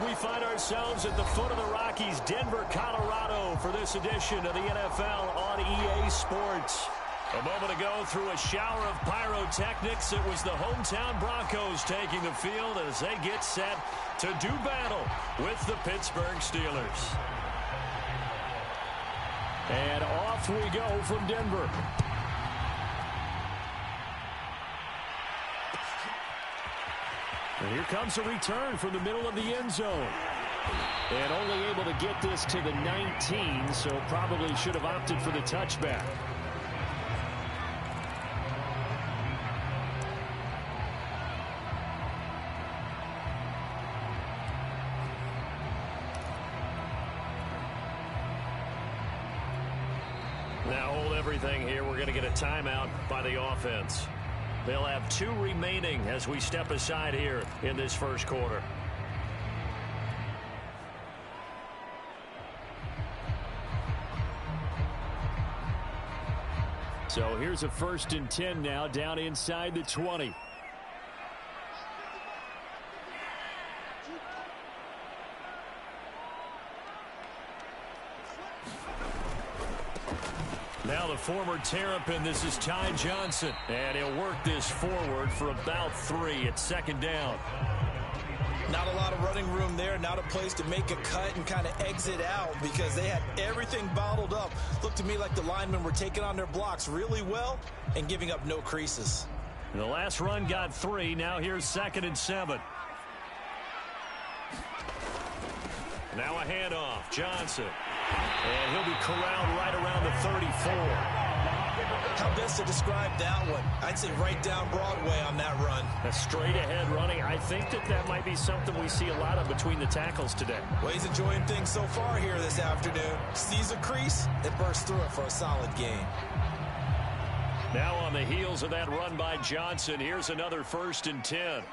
We find ourselves at the foot of the Rockies, Denver, Colorado, for this edition of the NFL on EA Sports. A moment ago, through a shower of pyrotechnics, it was the hometown Broncos taking the field as they get set to do battle with the Pittsburgh Steelers. And off we go from Denver. And here comes a return from the middle of the end zone. And only able to get this to the 19, so probably should have opted for the touchback. Now hold everything here. We're going to get a timeout by the offense. They'll have 2 remaining as we step aside here in this first quarter. So here's a 1st and 10 now, down inside the 20. Now the former Terrapin, this is Ty Johnson. And he'll work this forward for about 3. It's 2nd down. Not a lot of running room there. Not a place to make a cut and kind of exit out because they had everything bottled up. Looked to me like the linemen were taking on their blocks really well and giving up no creases. The last run got 3. Now here's 2nd and 7. Now a handoff. Johnson. And he'll be corralled right around the 34. How best to describe that one? I'd say right down Broadway on that run. A straight ahead running. I think that might be something we see a lot of between the tackles today. Well, he's enjoying things so far here this afternoon. Sees a crease and bursts through it for a solid gain. Now on the heels of that run by Johnson, here's another 1st and 10.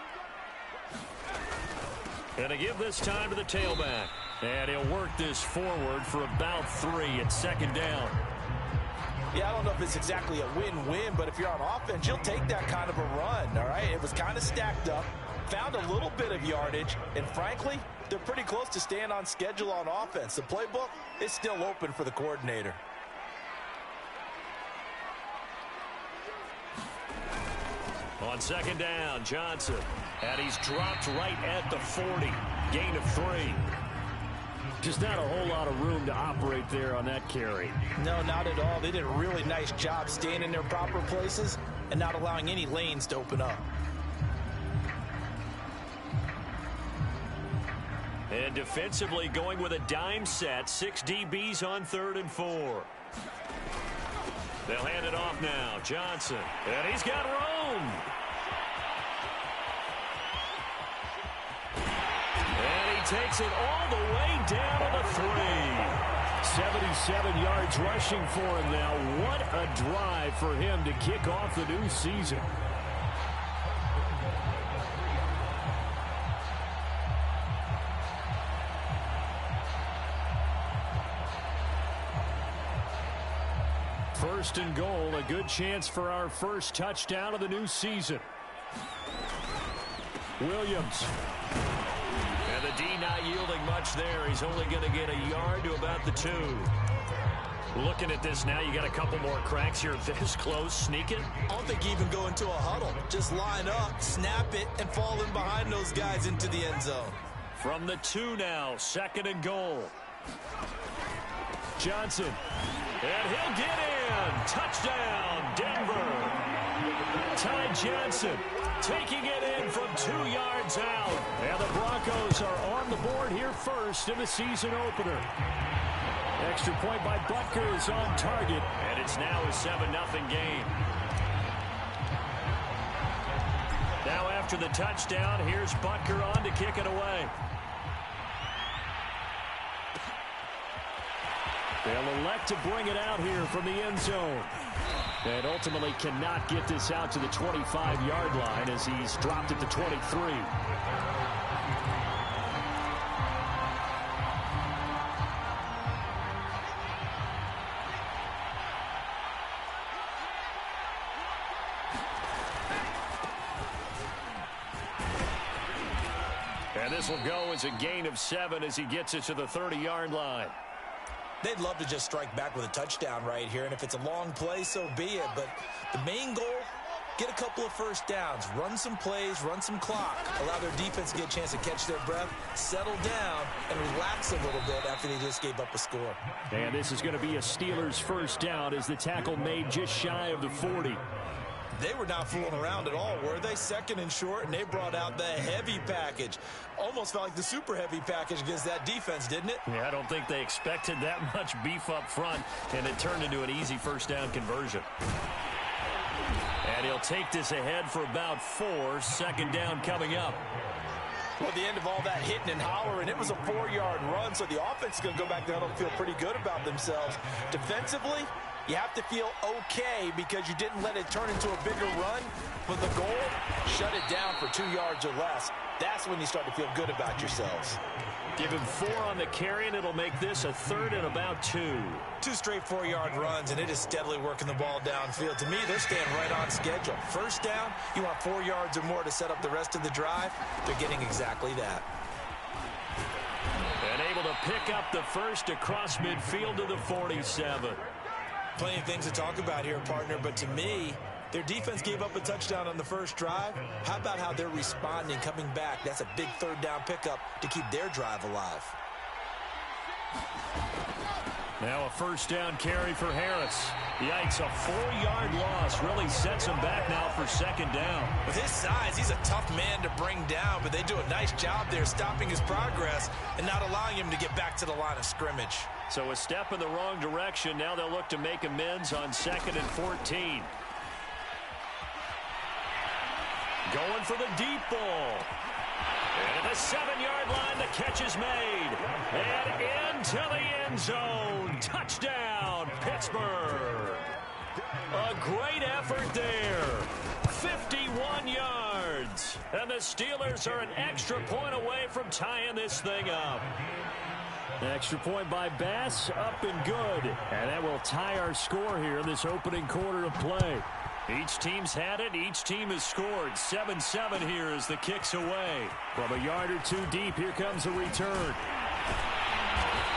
And to give this time to the tailback. And he'll work this forward for about 3. It's 2nd down. Yeah, I don't know if it's exactly a win-win, but if you're on offense, you'll take that kind of a run, all right? It was kind of stacked up, found a little bit of yardage, and frankly, they're pretty close to staying on schedule on offense. The playbook is still open for the coordinator. On 2nd down, Johnson. And he's dropped right at the 40. Gain of 3. Just not a whole lot of room to operate there on that carry. No, not at all. They did a really nice job staying in their proper places and not allowing any lanes to open up. And defensively going with a dime set. 6 DBs on 3rd and 4. They'll hand it off now. Johnson. And he's got room. Takes it all the way down to the 3. 77 yards rushing for him now. What a drive for him to kick off the new season. First and goal, a good chance for our first touchdown of the new season. Williams. And the D not yielding much there. He's only going to get a yard to about the 2. Looking at this now, you got a couple more cracks here this close. Sneak it. I don't think you even go into a huddle. Just line up, snap it, and fall in behind those guys into the end zone. From the 2 now, 2nd and goal. Johnson. And he'll get in. Touchdown, Denver. Ty Johnson taking it in from 2 yards out. And the Broncos are on the board here first in the season opener. Extra point by Butker is on target. And it's now a 7-0 game. Now after the touchdown, here's Butker on to kick it away. They'll elect to bring it out here from the end zone. And ultimately cannot get this out to the 25-yard line as he's dropped at the 23. And this will go as a gain of 7 as he gets it to the 30-yard line. They'd love to just strike back with a touchdown right here, and if it's a long play, so be it. But the main goal, get a couple of first downs, run some plays, run some clock, allow their defense to get a chance to catch their breath, settle down, and relax a little bit after they just gave up a score. And this is going to be a Steelers first down as the tackle made just shy of the 40. They were not fooling around at all, were they? Second and short, and they brought out the heavy package. Almost felt like the super heavy package against that defense, didn't it? Yeah, I don't think they expected that much beef up front, and it turned into an easy first down conversion. And he'll take this ahead for about 4. Second down coming up. Well, at the end of all that hitting and hollering, it was a 4-yard run, so the offense is going to go back there and feel pretty good about themselves. Defensively, you have to feel okay because you didn't let it turn into a bigger run. But the goal, shut it down for 2 yards or less. That's when you start to feel good about yourselves. Give him 4 on the carry, and it'll make this a 3rd and about 2. 2 straight 4-yard runs, and it is steadily working the ball downfield. To me, they're staying right on schedule. First down, you want 4 yards or more to set up the rest of the drive. They're getting exactly that. And able to pick up the first across midfield to the 47. Plenty of things to talk about here, partner, but to me, their defense gave up a touchdown on the first drive. How about how they're responding, coming back? That's a big 3rd down pickup to keep their drive alive. Now a first down carry for Harris. Yikes, a 4-yard loss really sets him back now for second down. With his size, he's a tough man to bring down, but they do a nice job there stopping his progress and not allowing him to get back to the line of scrimmage. So a step in the wrong direction. Now they'll look to make amends on 2nd and 14. Going for the deep ball. And at the 7-yard line, the catch is made. And into the end zone. Touchdown, Pittsburgh. A great effort there. 51 yards. And the Steelers are an extra point away from tying this thing up. Extra point by Bass, up and good. And that will tie our score here in this opening quarter of play. Each team's had it. Each team has scored. 7-7 here as the kick's away. From a yard or 2 deep, here comes the return.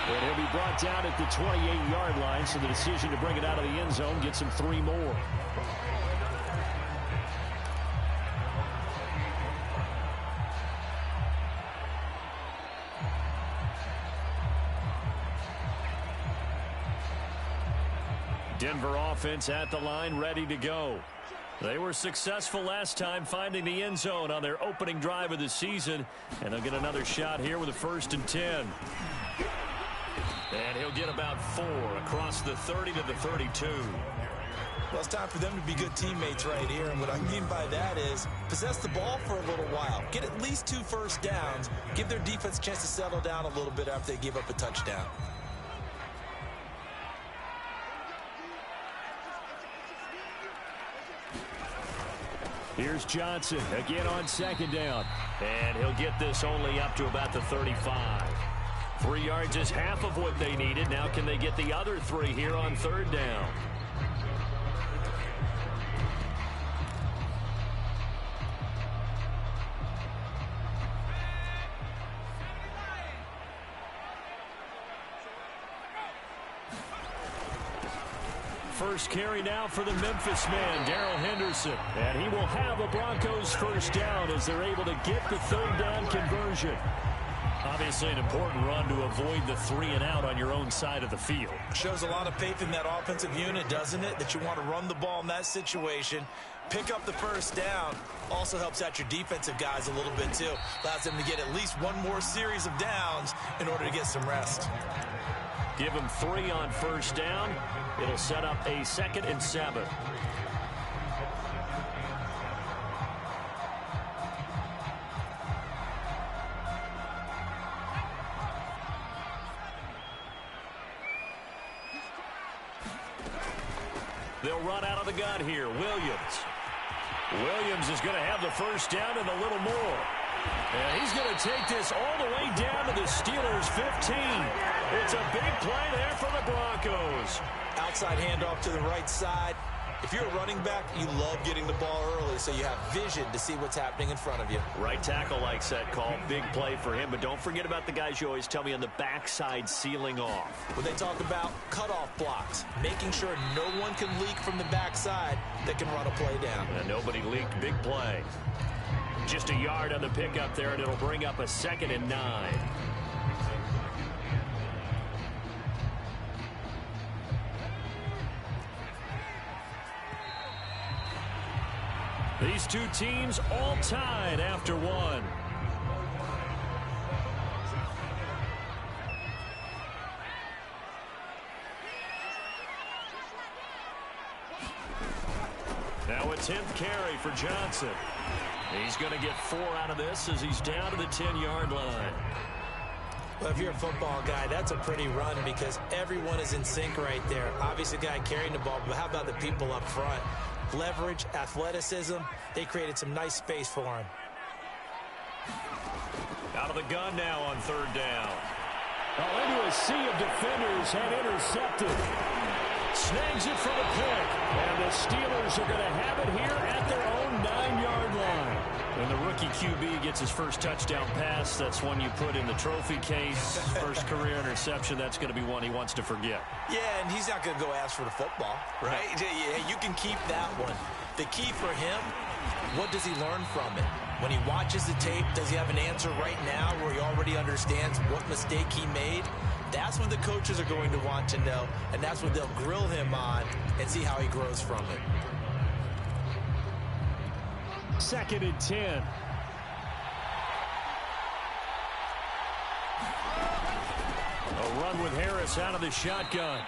And he'll be brought down at the 28-yard line, so the decision to bring it out of the end zone gets him 3 more. Denver offense at the line, ready to go. They were successful last time finding the end zone on their opening drive of the season, and they'll get another shot here with a 1st and 10. And he'll get about 4 across the 30 to the 32. Well, it's time for them to be good teammates right here, and what I mean by that is possess the ball for a little while. Get at least 2 first downs. Give their defense a chance to settle down a little bit after they give up a touchdown. Here's Johnson again on 2nd down. And he'll get this only up to about the 35. 3 yards is half of what they needed. Now can they get the other 3 here on 3rd down? First carry now for the Memphis man, Darrell Henderson. And he will have a Broncos first down as they're able to get the 3rd down conversion. Obviously an important run to avoid the 3 and out on your own side of the field. Shows a lot of faith in that offensive unit, doesn't it? That you want to run the ball in that situation. Pick up the first down. Also helps out your defensive guys a little bit too. Allows them to get at least 1 more series of downs in order to get some rest. Give them 3 on first down. It'll set up a 2nd and 7. They'll run out of the gun here. Williams is going to have the first down and a little more. And he's going to take this all the way down to the Steelers' 15. It's a big play there for the Broncos. Outside handoff to the right side. If you're a running back, you love getting the ball early so you have vision to see what's happening in front of you. Right tackle likes that call. Big play for him, but don't forget about the guys you always tell me on the backside sealing off. When they talk about cutoff blocks, making sure no one can leak from the backside that can run a play down. And nobody leaked. Big play. Just a yard on the pickup there, and it'll bring up a 2nd and 9. These two teams all tied after one. Now a 10th carry for Johnson. He's going to get 4 out of this as he's down to the 10-yard line. Well, if you're a football guy, that's a pretty run because everyone is in sync right there. Obviously, the guy carrying the ball, but how about the people up front? Leverage, athleticism, they created some nice space for him. Out of the gun now on 3rd down. Oh, into a sea of defenders and intercepted. Snags it for the pick. And the Steelers are going to have it here at their own 9-yard line. When the rookie QB gets his first touchdown pass, that's one you put in the trophy case. First career interception, that's going to be one he wants to forget. Yeah, and he's not going to go ask for the football, right? Yeah, you can keep that one. The key for him, what does he learn from it? When he watches the tape, does he have an answer right now where he already understands what mistake he made? That's what the coaches are going to want to know, and that's what they'll grill him on and see how he grows from it. 2nd and 10. A run with Harris out of the shotgun.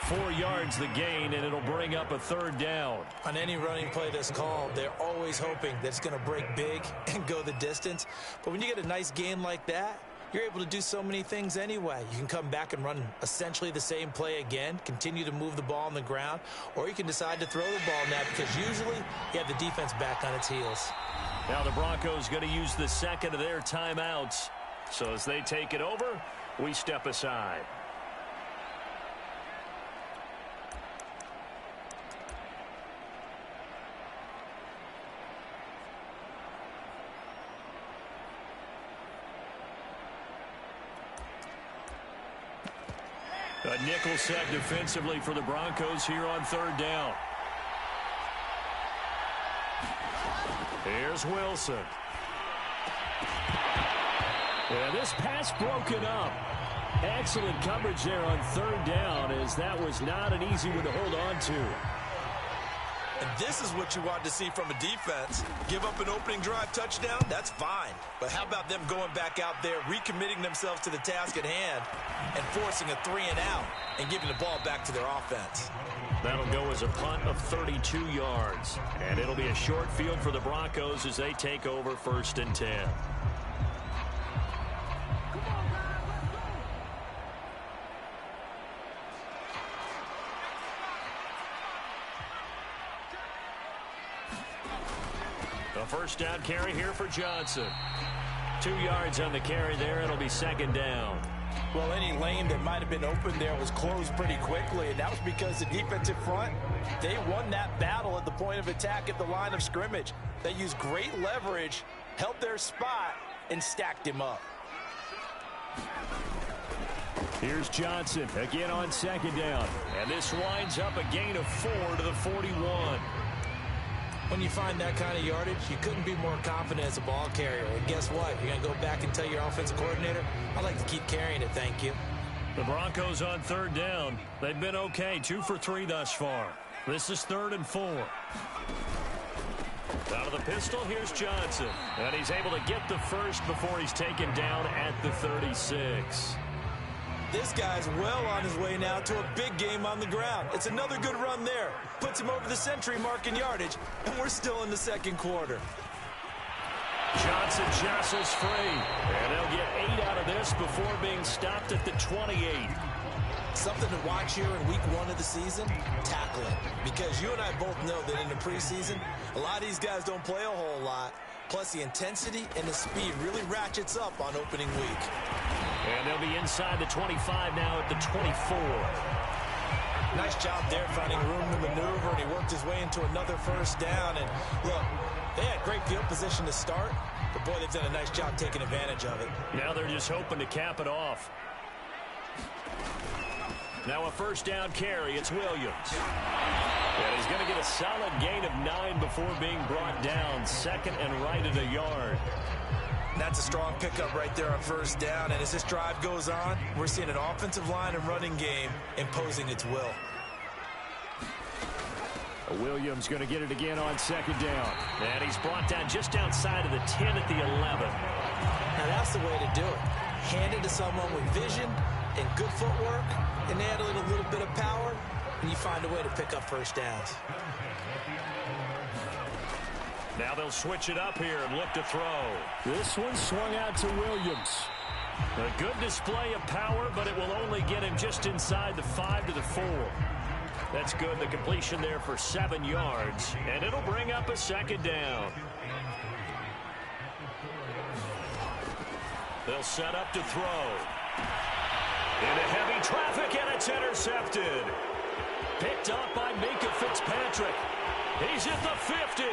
4 yards the gain, and it'll bring up a 3rd down. On any running play that's called, they're always hoping that it's going to break big and go the distance. But when you get a nice gain like that, you're able to do so many things anyway. You can come back and run essentially the same play again, continue to move the ball on the ground, or you can decide to throw the ball now because usually you have the defense back on its heels. Now the Broncos going to use the 2nd of their timeouts. So as they take it over, we step aside. A nickel set defensively for the Broncos here on 3rd down. Here's Wilson. Yeah, this pass broken up. Excellent coverage there on 3rd down, as that was not an easy one to hold on to. And this is what you want to see from a defense. Give up an opening drive touchdown, that's fine. But how about them going back out there, recommitting themselves to the task at hand, and forcing a 3-and-out and giving the ball back to their offense? That'll go as a punt of 32 yards. And it'll be a short field for the Broncos as they take over 1st and 10. A 1st down carry here for Johnson. 2 yards on the carry there. It'll be 2nd down. Well, any lane that might have been open there was closed pretty quickly, and that was because the defensive front, they won that battle at the point of attack at the line of scrimmage. They used great leverage, held their spot, and stacked him up. Here's Johnson again on 2nd down. And this winds up a gain of 4 to the 41. When you find that kind of yardage, you couldn't be more confident as a ball carrier. And guess what? You're going to go back and tell your offensive coordinator, I'd like to keep carrying it, thank you. The Broncos on 3rd down. They've been okay, 2 for 3 thus far. This is 3rd and 4. Out of the pistol, here's Johnson. And he's able to get the first before he's taken down at the 36. This guy's well on his way now to a big game on the ground. It's another good run there. Puts him over the century mark in yardage, and we're still in the 2nd quarter. Johnson jostles free, and they'll get 8 out of this before being stopped at the 28. Something to watch here in week 1 of the season, tackling. Because you and I both know that in the preseason, a lot of these guys don't play a whole lot. Plus, the intensity and the speed really ratchets up on opening week. And they'll be inside the 25 now at the 24. Nice job there finding room to maneuver, and he worked his way into another first down. And look, they had great field position to start, but boy, they've done a nice job taking advantage of it. Now they're just hoping to cap it off. Now a first down carry. It's Williams. And he's going to get a solid gain of 9 before being brought down. Second and right at a yard. That's a strong pickup right there on first down. And as this drive goes on, we're seeing an offensive line and running game imposing its will. Williams going to get it again on second down. And he's brought down just outside of the 10 at the 11. Now that's the way to do it. Hand it to someone with vision and good footwork, and add a little bit of power, and you find a way to pick up first downs. Now they'll switch it up here and look to throw. This one swung out to Williams. A good display of power, but it will only get him just inside the 5 to the 4. That's good. The completion there for 7 yards, and it'll bring up a second down. They'll set up to throw. Into heavy traffic, and it's intercepted. Picked up by Minka Fitzpatrick. He's at the 50.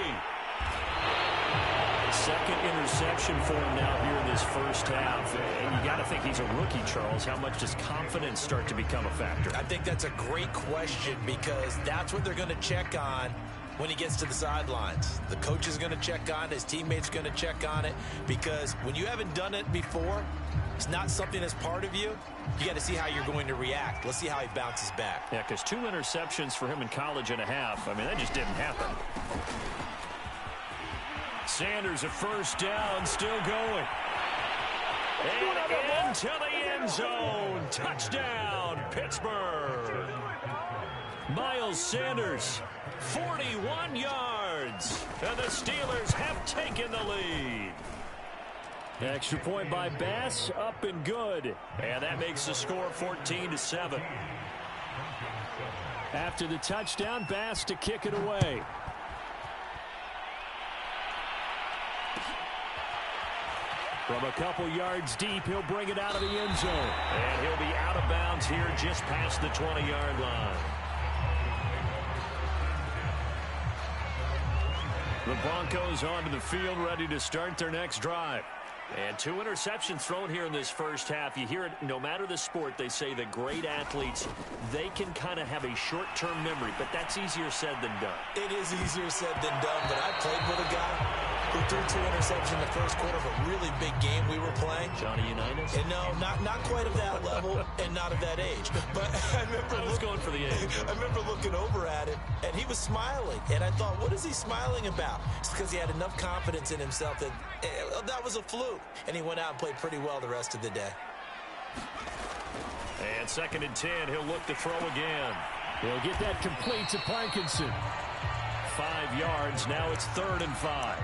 Second interception for him now here in this first half. And you got to think he's a rookie, Charles. How much does confidence start to become a factor? I think that's a great question, because that's what they're going to check on when he gets to the sidelines. The coach is going to check on it. His teammates going to check on it, because when you haven't done it before, it's not something that's part of you. You got to see how you're going to react. Let's see how he bounces back. Yeah, because 2 interceptions for him in college and a half. I mean, that just didn't happen. Sanders a first down, still going. And into the end zone. Touchdown, Pittsburgh. Miles Sanders, 41 yards. And the Steelers have taken the lead. Extra point by Bass, up and good. And that makes the score 14-7. After the touchdown, Bass to kick it away. From a couple yards deep, he'll bring it out of the end zone. And he'll be out of bounds here just past the 20-yard line. The Broncos onto the field, ready to start their next drive. And 2 interceptions thrown here in this first half. You hear it, no matter the sport, they say that great athletes, they can kind of have a short-term memory, but that's easier said than done. It is easier said than done, but I played with a guy who threw 2 interceptions in the first quarter of a really big game we were playing. Johnny Unitas? And no, not quite of that level and not of that age. But I was going for the age. I remember looking over at him, and he was smiling. And I thought, what is he smiling about? It's because he had enough confidence in himself that that was a fluke. And he went out and played pretty well the rest of the day. And 2nd and 10, he'll look to throw again. He'll get that complete to Parkinson. 5 yards, now it's 3rd and 5.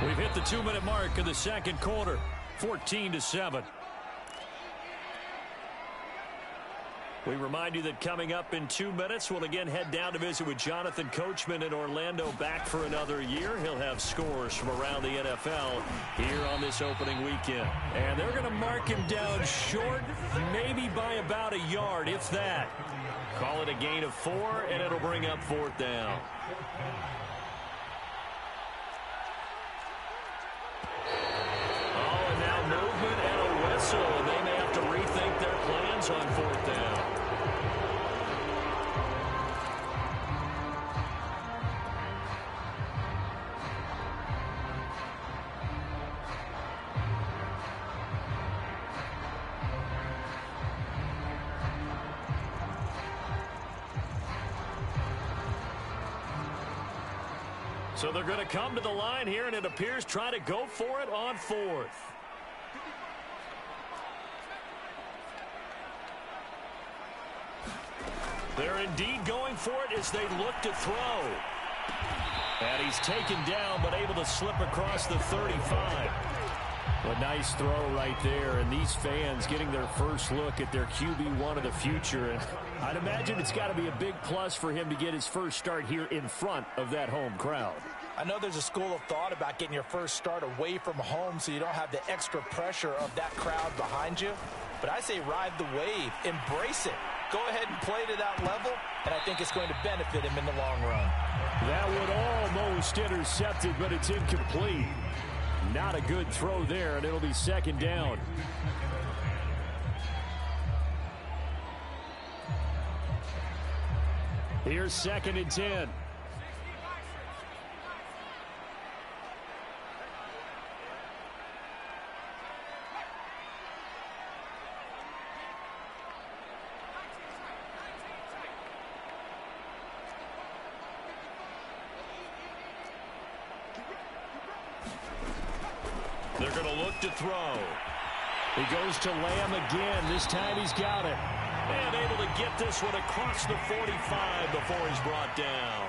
We've hit the 2-minute mark of the second quarter, 14-7. We remind you that coming up in 2 minutes, we'll again head down to visit with Jonathan Coachman in Orlando, back for another year. He'll have scores from around the NFL here on this opening weekend. And they're going to mark him down short, maybe by about a yard, if that. Call it a gain of 4, and it'll bring up 4th down. Oh, and now movement and a whistle, and they may have to rethink their plans on 4th down. So they're going to come to the line here, and it appears try to go for it on 4th. They're indeed going for it as they look to throw. And he's taken down, but able to slip across the 35. A nice throw right there, and these fans getting their first look at their QB1 of the future. And I'd imagine it's got to be a big plus for him to get his first start here in front of that home crowd. I know there's a school of thought about getting your first start away from home so you don't have the extra pressure of that crowd behind you. But I say ride the wave. Embrace it. Go ahead and play to that level, and I think it's going to benefit him in the long run. That would almost intercept it, but it's incomplete. Not a good throw there, and it'll be second down. Here's 2nd and 10. They're going to look to throw. He goes to Lamb again. This time he's got it. And able to get this one across the 45 before he's brought down.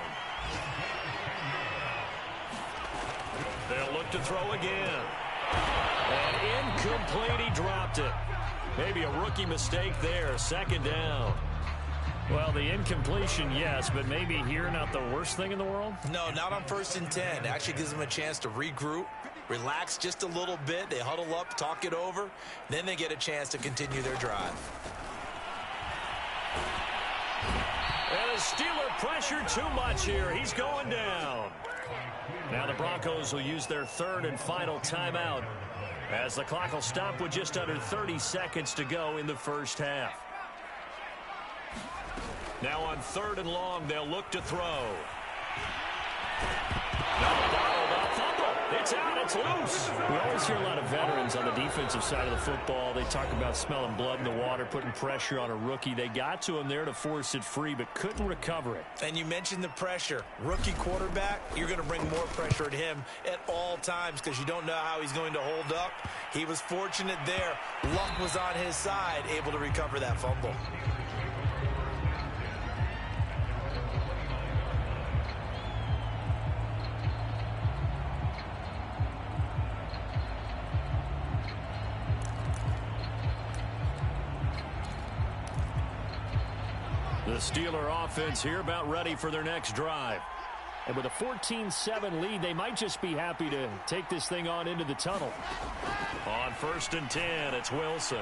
They'll look to throw again. And incomplete, he dropped it. Maybe a rookie mistake there, 2nd down. Well, the incompletion, yes, but maybe here not the worst thing in the world? No, not on 1st and 10. It actually gives them a chance to regroup, relax just a little bit. They huddle up, talk it over. Then they get a chance to continue their drive. And the Steeler pressure too much here. He's going down. Now the Broncos will use their 3rd and final timeout as the clock will stop with just under 30 seconds to go in the first half. Now on 3rd and long, they'll look to throw. It's out. It's loose. We always hear a lot of veterans on the defensive side of the football. They talk about smelling blood in the water, putting pressure on a rookie. They got to him there to force it free, but couldn't recover it. And you mentioned the pressure. Rookie quarterback, you're going to bring more pressure at him at all times because you don't know how he's going to hold up. He was fortunate there. Luck was on his side, able to recover that fumble. The Steeler offense here about ready for their next drive. And with a 14-7 lead, they might just be happy to take this thing on into the tunnel. On 1st and 10, it's Wilson.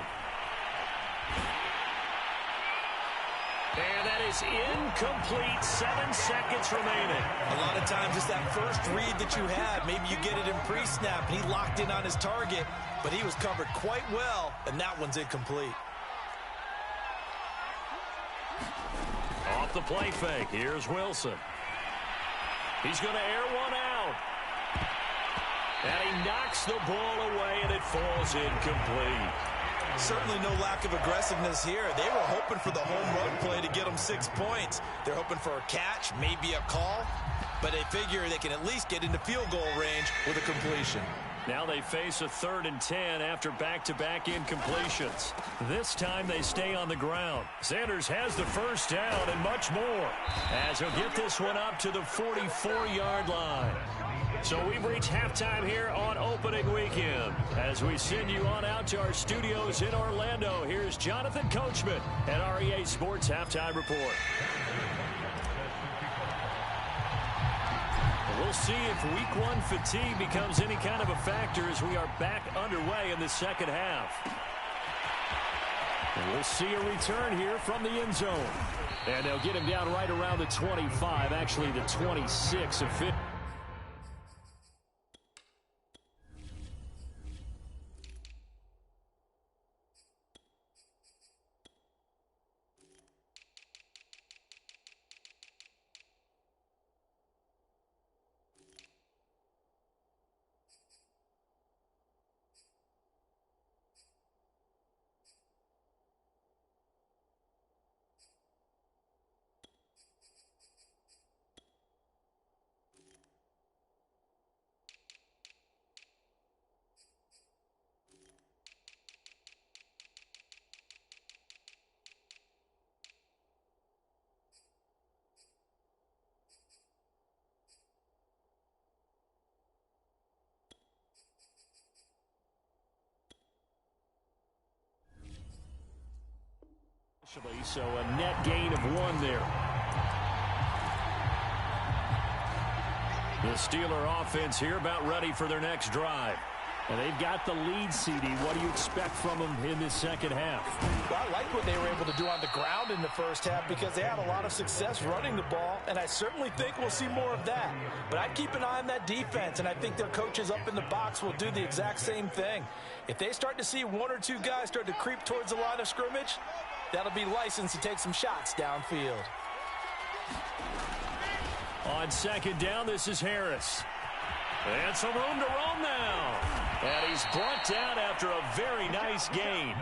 And that is incomplete. 7 seconds remaining. A lot of times it's that first read that you have. Maybe you get it in pre-snap, and he locked in on his target, but he was covered quite well, and that one's incomplete. Off the play fake, here's Wilson. He's going to air one out. And he knocks the ball away, and it falls incomplete. Certainly no lack of aggressiveness here. They were hoping for the home run play to get them 6 points. They're hoping for a catch, maybe a call, but they figure they can at least get into field goal range with a completion. Now they face a 3rd and 10 after back-to-back incompletions. This time they stay on the ground. Sanders has the first down and much more as he'll get this one up to the 44-yard line. So we've reached halftime here on opening weekend. As we send you on out to our studios in Orlando, here's Jonathan Coachman at REA Sports Halftime Report. We'll see if week 1 fatigue becomes any kind of a factor as we are back underway in the second half. And we'll see a return here from the end zone. And they'll get him down right around the 25, actually the 26 of 50. So a net gain of 1 there. The Steeler offense here about ready for their next drive. And they've got the lead, CD. What do you expect from them in this second half? Well, I like what they were able to do on the ground in the first half because they had a lot of success running the ball, and I certainly think we'll see more of that. But I'd keep an eye on that defense, and I think their coaches up in the box will do the exact same thing. If they start to see one or two guys start to creep towards the line of scrimmage, that'll be licensed to take some shots downfield. On second down, this is Harris. And some room to roam now. And he's brought down after a very nice gain.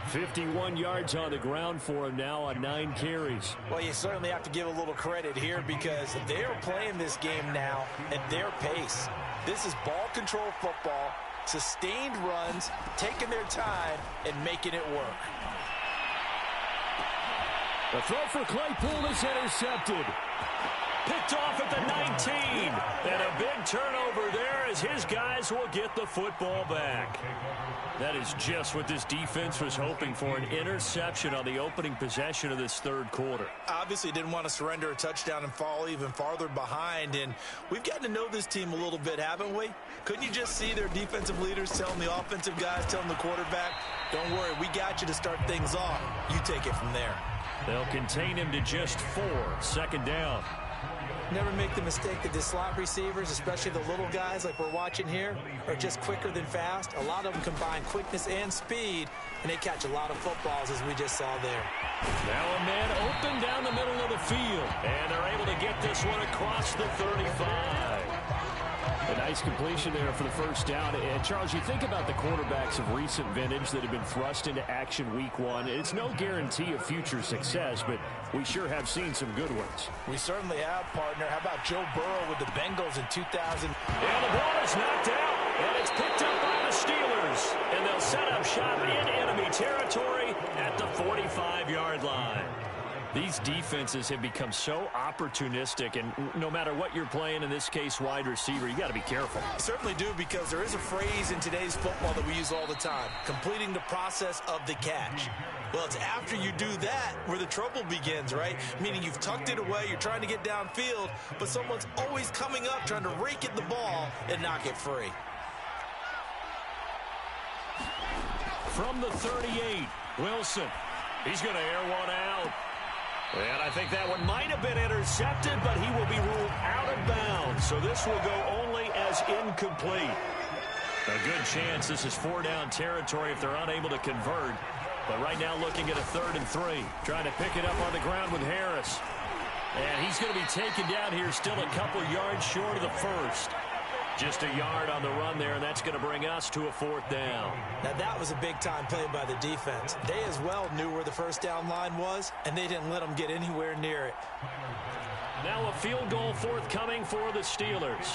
51 yards on the ground for him now on 9 carries. Well, you certainly have to give a little credit here because they're playing this game now at their pace. This is ball control football, sustained runs, taking their time, and making it work. The throw for Claypool is intercepted. Picked off at the 19. And a big turnover there as his guys will get the football back. That is just what this defense was hoping for, an interception on the opening possession of this third quarter. Obviously didn't want to surrender a touchdown and fall even farther behind. And we've gotten to know this team a little bit, haven't we? Couldn't you just see their defensive leaders telling the offensive guys, telling the quarterback, don't worry, we got you to start things off. You take it from there. They'll contain him to just 4. Second down. Never make the mistake that the slot receivers, especially the little guys like we're watching here, are just quicker than fast. A lot of them combine quickness and speed, and they catch a lot of footballs, as we just saw there. Now a man open down the middle of the field, and they're able to get this one across the 35. A nice completion there for the first down. And, Charles, you think about the quarterbacks of recent vintage that have been thrust into action week 1. It's no guarantee of future success, but we sure have seen some good ones. We certainly have, partner. How about Joe Burrow with the Bengals in 2000? And the ball is knocked out, and it's picked up by the Steelers. And they'll set up shop in enemy territory at the 45-yard line. These defenses have become so opportunistic, and no matter what you're playing, in this case wide receiver, you got to be careful. I certainly do, because there is a phrase in today's football that we use all the time, completing the process of the catch. Well, it's after you do that where the trouble begins, right? Meaning you've tucked it away, you're trying to get downfield, but someone's always coming up trying to rake at the ball and knock it free. From the 38, Wilson. He's going to air one out. And I think that one might have been intercepted, but he will be ruled out of bounds. So this will go only as incomplete. A good chance this is 4-down territory if they're unable to convert. But right now looking at a 3rd and 3. Trying to pick it up on the ground with Harris. And he's going to be taken down here still a couple yards short of the first. Just a yard on the run there, and that's going to bring us to a 4th down. Now, that was a big-time play by the defense. They as well knew where the first down line was, and they didn't let them get anywhere near it. Now a field goal forthcoming for the Steelers.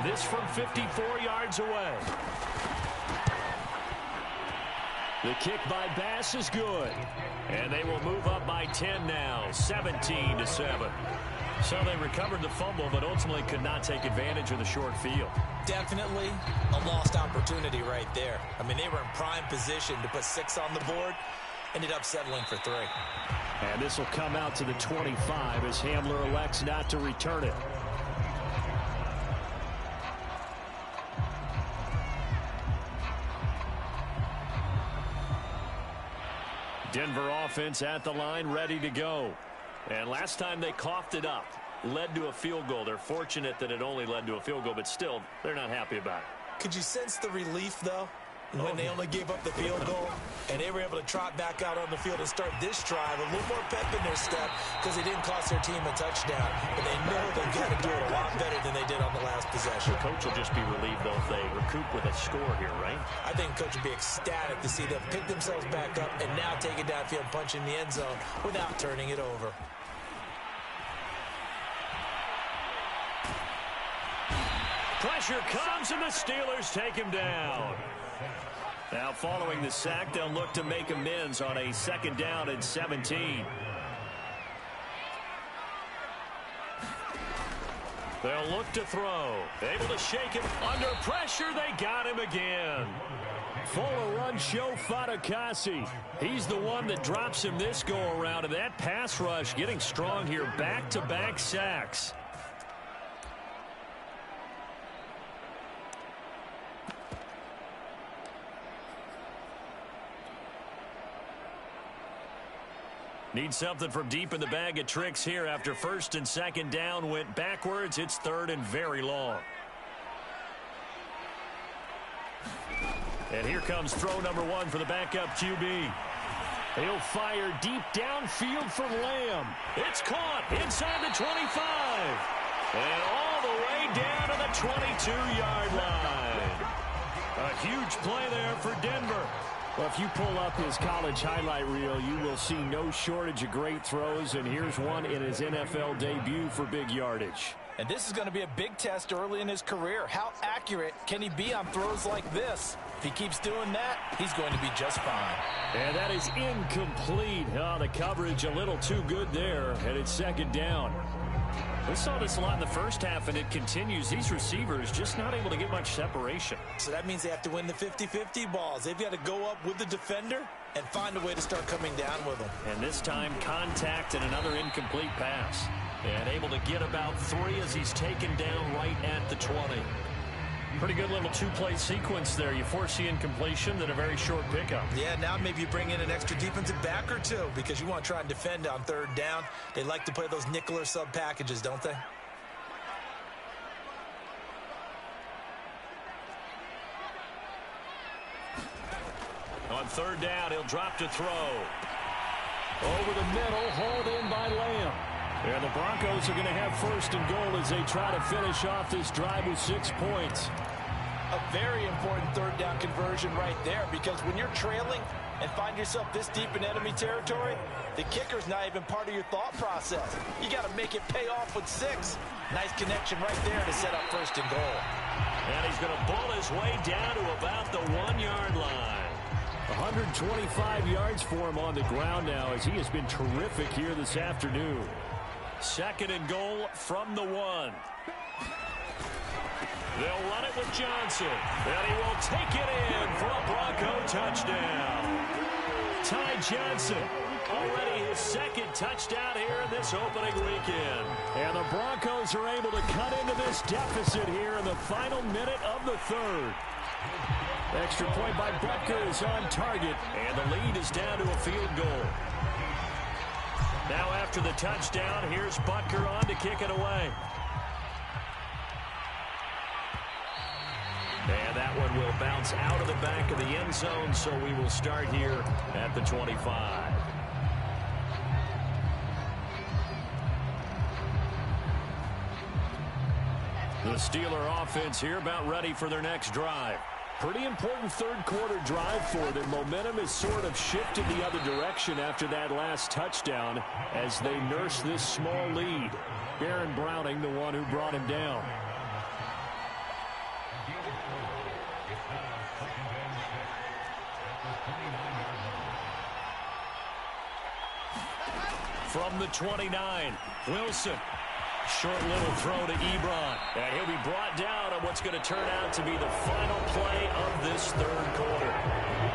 This from 54 yards away. The kick by Bass is good. And they will move up by 10 now, 17-7. So they recovered the fumble, but ultimately could not take advantage of the short field. Definitely a lost opportunity right there. I mean, they were in prime position to put 6 on the board. Ended up settling for 3. And this will come out to the 25 as Hamler elects not to return it. Denver offense at the line, ready to go. And last time they coughed it up, led to a field goal. They're fortunate that it only led to a field goal, but still, they're not happy about it. Could you sense the relief, though, when they only gave up the field goal and they were able to trot back out on the field and start this drive a little more pep in their step because they didn't cost their team a touchdown, but they know they've got to do it a lot better than they did on the last possession. The coach will just be relieved, though, if they recoup with a score here, right? I think the coach would be ecstatic to see them pick themselves back up and now take it downfield, punch in the end zone without turning it over. Pressure comes, and the Steelers take him down. Now, following the sack, they'll look to make amends on a 2nd down and 17. They'll look to throw. Able to shake him. Under pressure, they got him again. Full of run show Fatukasi. He's the one that drops him this go-around, and that pass rush getting strong here. Back-to-back sacks. Need something from deep in the bag of tricks here after first and second down went backwards. It's third and very long. And here comes throw number one for the backup QB. He'll fire deep downfield for Lamb. It's caught inside the 25. And all the way down to the 22-yard line. A huge play there for Denver. Well, if you pull up his college highlight reel, you will see no shortage of great throws, and here's one in his NFL debut for big yardage. And this is going to be a big test early in his career. How accurate can he be on throws like this? If he keeps doing that, he's going to be just fine. And that is incomplete. Oh, the coverage a little too good there, and it's second down. We saw this a lot in the first half, and it continues. These receivers just not able to get much separation. So that means they have to win the 50-50 balls. They've got to go up with the defender and find a way to start coming down with them. And this time, contact and another incomplete pass. And able to get about 3 as he's taken down right at the 20. Pretty good little two-play sequence there. You force the incompletion, then a very short pickup. Yeah, now maybe you bring in an extra defensive back or two because you want to try and defend on third down. They like to play those nickel or sub packages, don't they? On third down, he'll drop to throw. Over the middle, hauled in by Lamb. And the Broncos are going to have first and goal as they try to finish off this drive with 6 points. A very important third down conversion right there, because when you're trailing and find yourself this deep in enemy territory, the kicker's not even part of your thought process. You got to make it pay off with 6. Nice connection right there to set up first and goal. And he's going to bull his way down to about the 1-yard line. 125 yards for him on the ground now as he has been terrific here this afternoon. Second and goal from the 1. They'll run it with Johnson. And he will take it in for a Bronco touchdown. Ty Johnson, already his second touchdown here in this opening weekend. And the Broncos are able to cut into this deficit here in the final minute of the third. Extra point by Butker is on target. And the lead is down to a field goal. Now after the touchdown, here's Butker on to kick it away. And that one will bounce out of the back of the end zone, so we will start here at the 25. The Steeler offense here about ready for their next drive. Pretty important third quarter drive for them. Momentum has sort of shifted the other direction after that last touchdown as they nurse this small lead. Baron Browning, the one who brought him down. From the 29, Wilson. Short little throw to Ebron. And he'll be brought down on what's going to turn out to be the final play of this third quarter.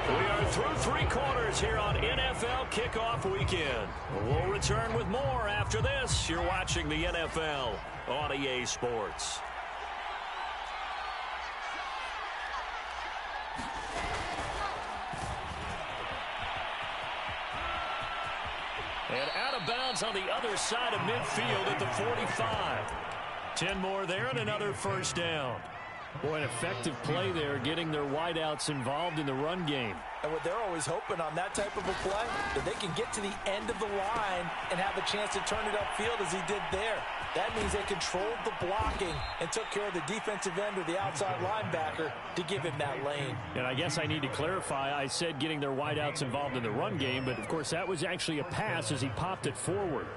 We are through 3 quarters here on NFL Kickoff Weekend. We'll return with more after this. You're watching the NFL on EA Sports. And out of bounds on the other side of midfield at the 45. 10 more there and another first down. Boy, an effective play there, getting their wideouts involved in the run game. And what they're always hoping on that type of a play, that they can get to the end of the line and have a chance to turn it upfield as he did there. That means they controlled the blocking and took care of the defensive end or the outside linebacker to give him that lane. And I guess I need to clarify, I said getting their wideouts involved in the run game, but of course that was actually a pass as he popped it forward.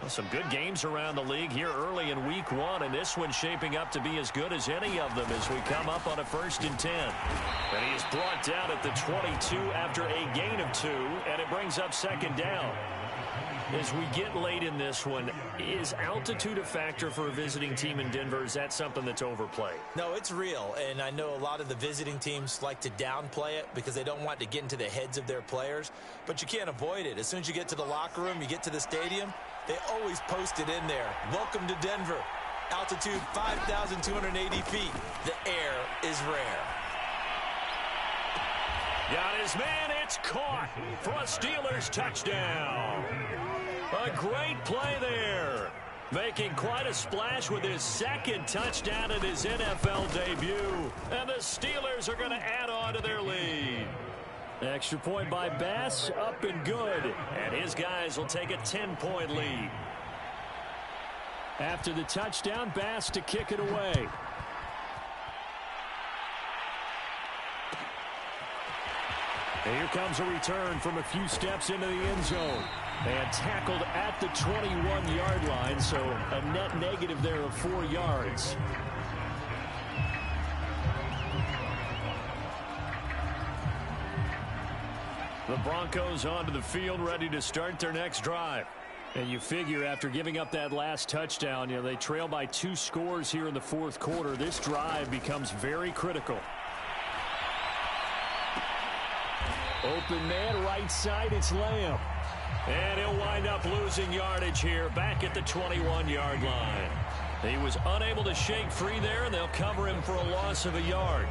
Well, some good games around the league here early in week 1, and this one's shaping up to be as good as any of them as we come up on a 1st and 10. And he is brought down at the 22 after a gain of 2, and it brings up second down. As we get late in this one, is altitude a factor for a visiting team in Denver? Is that something that's overplayed? No, it's real, and I know a lot of the visiting teams like to downplay it because they don't want to get into the heads of their players, but you can't avoid it. As soon as you get to the locker room, you get to the stadium, they always post it in there. Welcome to Denver. Altitude 5,280 feet. The air is rare. Got his man. It's caught for a Steelers touchdown. A great play there. Making quite a splash with his second touchdown in his NFL debut. And the Steelers are going to add on to their lead. Extra point by Bass, up and good. And his guys will take a 10-point lead. After the touchdown, Bass to kick it away. And here comes a return from a few steps into the end zone. And tackled at the 21-yard line, so a net negative there of 4 yards. The Broncos onto the field, ready to start their next drive. And you figure after giving up that last touchdown, they trail by 2 scores here in the fourth quarter. This drive becomes very critical. Open man, right side, it's Lamb. And he'll wind up losing yardage here back at the 21-yard line. He was unable to shake free there, and they'll cover him for a loss of a yard.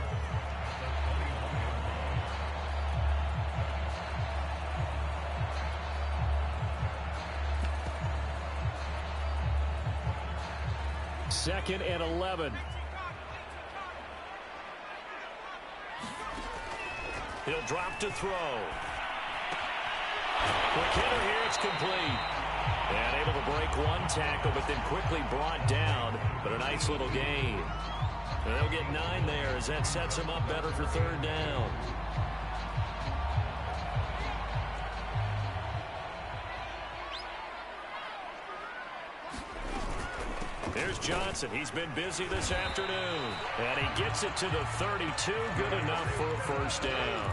Second and 11. He'll drop to throw. Quick hitter here, it's complete. And able to break one tackle, but then quickly brought down. But a nice little gain. And they'll get 9 there as that sets him up better for third down. Here's Johnson. He's been busy this afternoon. And he gets it to the 32. Good enough for a first down.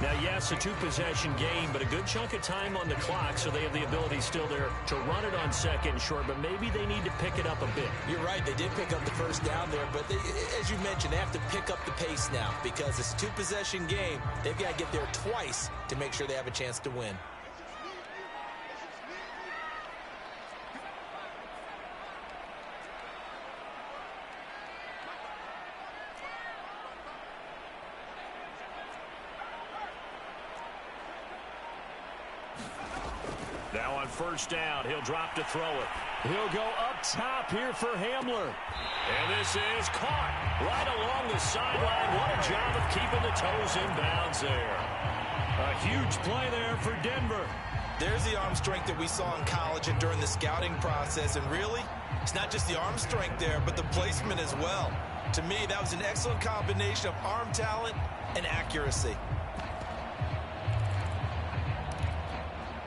Now, yes, a 2-possession game, but a good chunk of time on the clock, so they have the ability still there to run it on second and short, but maybe they need to pick it up a bit. You're right. They did pick up the first down there, but as you mentioned, they have to pick up the pace now because it's a 2-possession game. They've got to get there twice to make sure they have a chance to win. Now on first down, he'll drop to throw it. He'll go up top here for Hamler. And this is caught right along the sideline. What a job of keeping the toes in bounds there. A huge play there for Denver. There's the arm strength that we saw in college and during the scouting process. And really, it's not just the arm strength there, but the placement as well. To me, that was an excellent combination of arm talent and accuracy.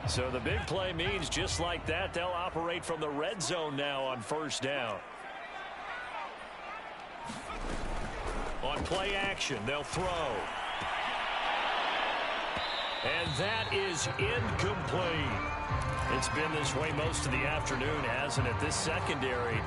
So the big play means just like that, they'll operate from the red zone now on first down. On play action, they'll throw. And that is incomplete. It's been this way most of the afternoon, hasn't it? This secondary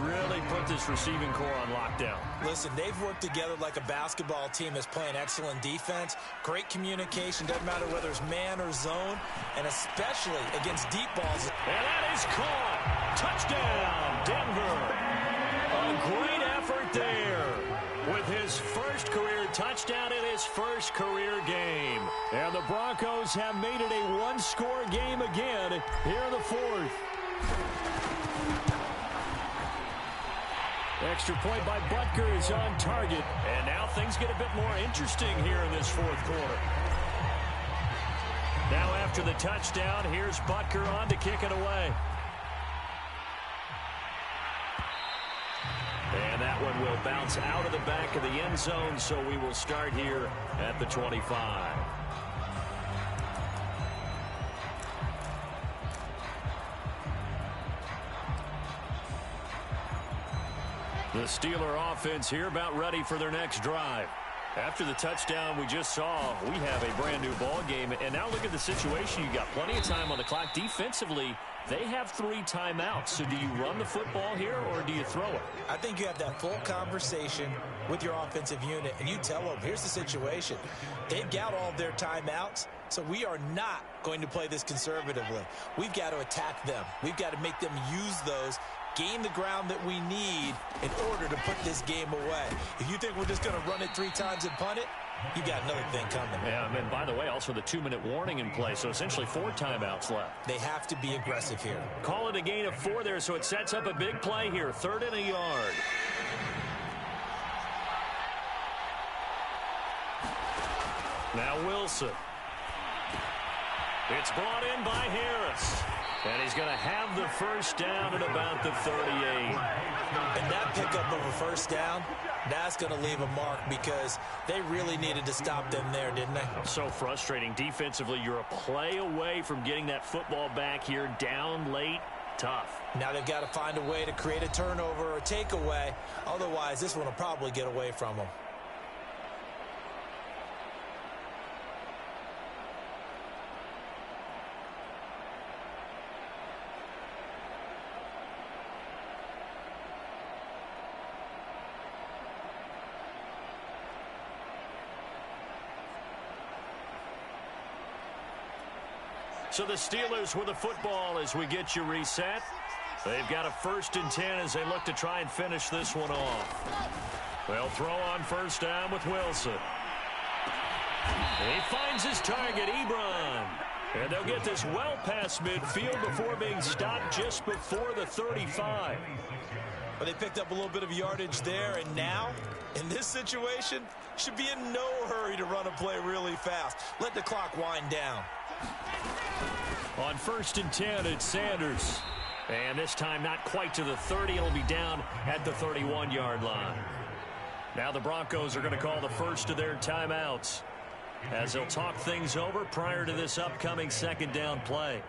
really put this receiving core on lockdown. Listen, they've worked together like a basketball team that's playing excellent defense. Great communication, doesn't matter whether it's man or zone, and especially against deep balls. And that is caught. Touchdown, Denver. A great effort there with his first career touchdown in his first career game. And the Broncos have made it a one-score game again here in the fourth. Extra point by Butker is on target. And now things get a bit more interesting here in this fourth quarter. Now after the touchdown, here's Butker on to kick it away. And that one will bounce out of the back of the end zone, so we will start here at the 25. The Steeler offense here about ready for their next drive. After the touchdown we just saw, we have a brand new ball game. And now look at the situation. You got plenty of time on the clock. Defensively, they have 3 timeouts. So do you run the football here or do you throw it? I think you have that full conversation with your offensive unit, and you tell them, here's the situation. They've got all their timeouts, so we are not going to play this conservatively. We've got to attack them. We've got to make them use those, gain the ground that we need in order to put this game away. If you think we're just going to run it 3 times and punt it, You got another thing coming. Yeah, and by the way, also the 2-minute warning in play, so essentially 4 timeouts left. They have to be aggressive here. Call it a gain of 4 there, so it sets up a big play here. 3rd and a yard. Now Wilson. It's brought in by Harris. And he's going to have the first down at about the 38. And that pickup of a first down, that's going to leave a mark because they really needed to stop them there, didn't they? So frustrating. Defensively, you're a play away from getting that football back here, down late. Tough. Now they've got to find a way to create a turnover or a takeaway. Otherwise, this one will probably get away from them. So the Steelers with the football as we get you reset. They've got a 1st and 10 as they look to try and finish this one off. They'll throw on 1st down with Wilson. He finds his target, Ebron. And they'll get this well past midfield before being stopped just before the 35. Well, they picked up a little bit of yardage there, and now, in this situation, should be in no hurry to run a play really fast. Let the clock wind down. On 1st and 10, it's Sanders. And this time not quite to the 30. It'll be down at the 31-yard line. Now the Broncos are going to call the first of their timeouts as they'll talk things over prior to this upcoming 2nd down play.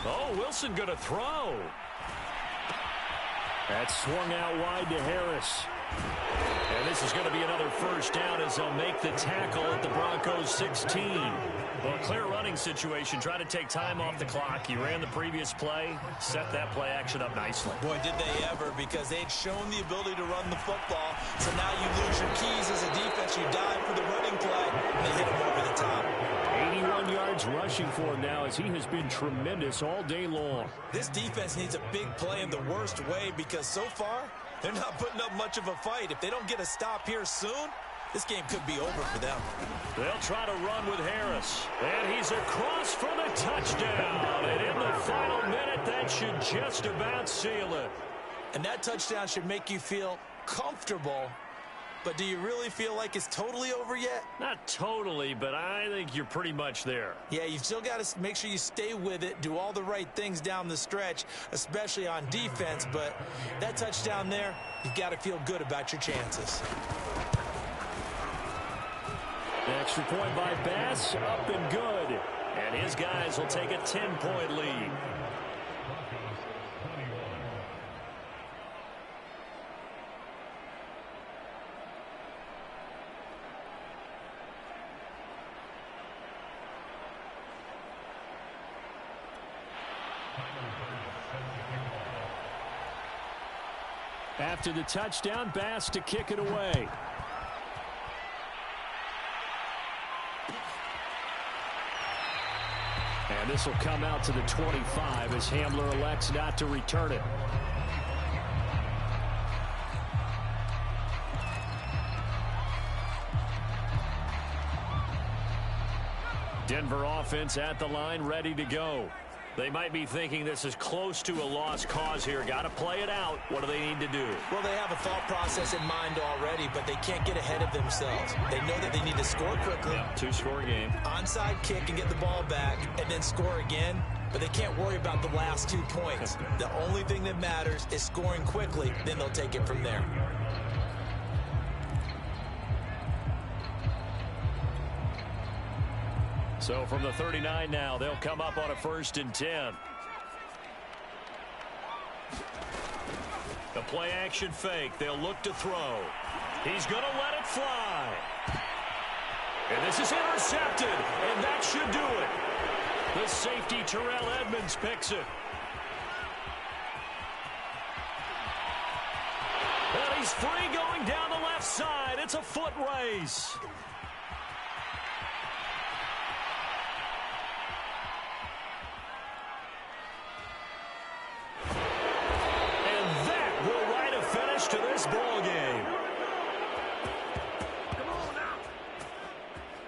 Oh, Wilson going to throw. That's swung out wide to Harris. And this is going to be another 1st down as they'll make the tackle at the Broncos 16. Well, clear running situation. Try to take time off the clock. He ran the previous play, set that play action up nicely. Boy, did they ever, because they'd shown the ability to run the football. So now you lose your keys as a defense. You dive for the running play, and they hit him over the top. 81 yards rushing for him now as he has been tremendous all day long. This defense needs a big play in the worst way because so far, they're not putting up much of a fight. If they don't get a stop here soon, this game could be over for them. They'll try to run with Harris. And he's across for the touchdown. And in the final minute, that should just about seal it. And that touchdown should make you feel comfortable. But do you really feel like it's totally over yet? Not totally, but I think you're pretty much there. Yeah, you've still got to make sure you stay with it, do all the right things down the stretch, especially on defense. But that touchdown there, you've got to feel good about your chances. The extra point by Bass, up and good. And his guys will take a 10-point lead. After the touchdown, Bass to kick it away. And this will come out to the 25 as Hamler elects not to return it. Denver offense at the line, ready to go. They might be thinking this is close to a lost cause here. Got to play it out. What do they need to do? Well, they have a thought process in mind already, but they can't get ahead of themselves. They know that they need to score quickly. Yep, 2-score game. Onside kick and get the ball back and then score again, but they can't worry about the last 2 points. The only thing that matters is scoring quickly, then they'll take it from there. So from the 39 now, they'll come up on a 1st and 10. The play action fake. They'll look to throw. He's going to let it fly. And this is intercepted, and that should do it. The safety, Terrell Edmonds, picks it. And he's free going down the left side. It's a foot race. And that will write a finish to this ball game.